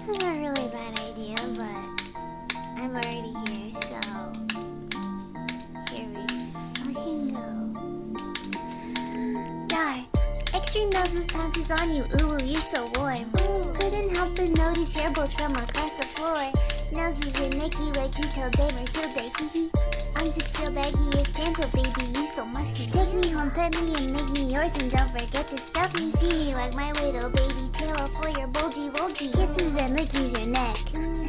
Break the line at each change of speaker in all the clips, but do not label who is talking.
This is a really bad idea, but I'm already here, so here we fucking go. Die. Extra noses pounces on you, ooh, you're so warm. Couldn't help but notice your bolts from across the floor. Noses and Nicky where you tell them or till they hee hee. Unzip so baggy as pants, oh baby, you so musky. Take me home, pet me and make me yours, and don't forget to stuff me. See me like my little baby tail for your bulgy wulgy. Kisses and lickies your neck.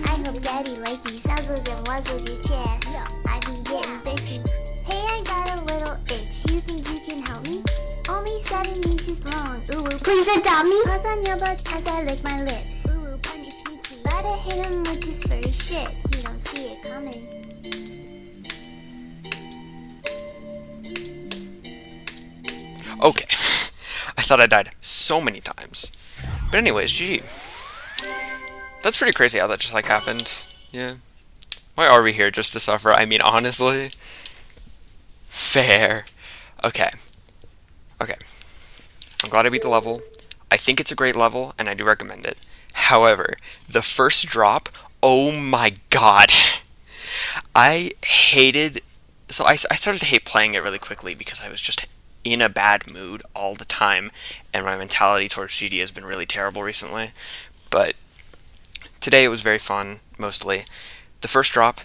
I hope daddy likes you. Suzzles and wuzzles your chest. I be getting thirsty. Hey, I got a little itch. You think you can help me? Only 7 inches long. Ooh, please adopt me. Paws on your butt as I lick my lips. Ooh, punish me please. Gotta hit him with this furry shit. He don't see it coming.
Okay. I thought I died so many times. But anyways, GG. That's pretty crazy how that just like happened. Yeah. Why are we here? Just to suffer? I mean, honestly. Fair. Okay. Okay. I'm glad I beat the level. I think it's a great level, and I do recommend it. However, the first drop, oh my god. I hated... So I started to hate playing it really quickly because I was just in a bad mood all the time, and my mentality towards GD has been really terrible recently. But today it was very fun, mostly. The first drop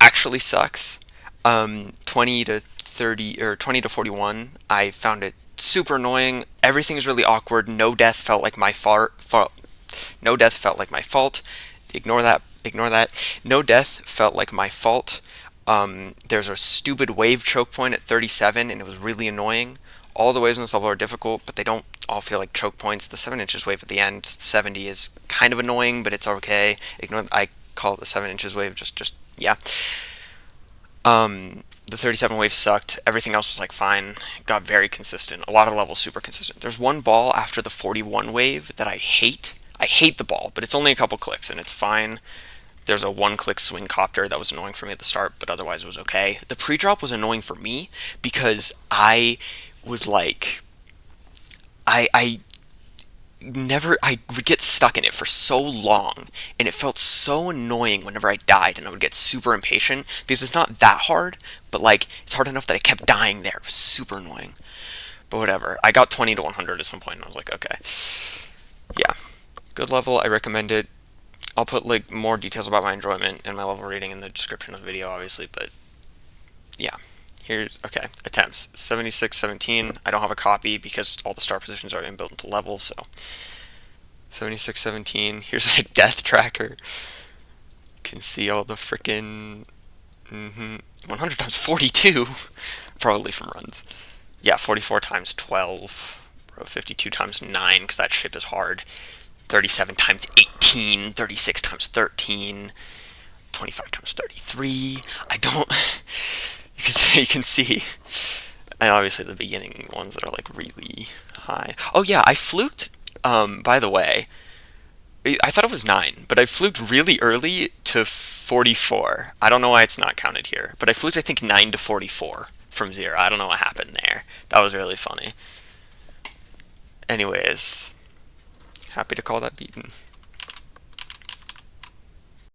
actually sucks. 20 to 30 or 20 to 41, I found it super annoying. Everything's really awkward. No death felt like my fault. No death felt like my fault. Ignore that. Ignore that. No death felt like my fault. There's a stupid wave choke point at 37, and it was really annoying. All the waves in this level are difficult, but they don't all feel like choke points. The 7 inches wave at the end, 70, is kind of annoying, but it's okay. Ignore. I call it the 7 inches wave. Just yeah. The 37 wave sucked. Everything else was like fine. Got very consistent. A lot of levels super consistent. There's one ball after the 41 wave that I hate. I hate the ball, but it's only a couple clicks and it's fine. There's a one-click swing copter that was annoying for me at the start, but otherwise it was okay. The pre-drop was annoying for me because I was like, I would get stuck in it for so long, and it felt so annoying whenever I died, and I would get super impatient because it's not that hard, but like it's hard enough that I kept dying there. It was super annoying. But whatever. I got 20 to 100 at some point, and I was like, okay. Yeah. Good level. I recommend it. I'll put like more details about my enjoyment and my level rating in the description of the video, obviously, but yeah. Here's, okay, attempts. 76, 17. I don't have a copy because all the star positions are built into level, so 76, 17. Here's a death tracker. You can see all the frickin' 100 times 42, probably from runs. Yeah, 44 times 12, bro, 52 times 9, because that shit is hard. 37 times 18, 36 times 13, 25 times 33. I don't... You can see, and obviously the beginning ones that are like really high. Oh yeah, I fluked, by the way, I thought it was 9, but I fluked really early to 44. I don't know why it's not counted here, but I fluked I think 9 to 44 from 0. I don't know what happened there. That was really funny. Anyways, happy to call that beaten.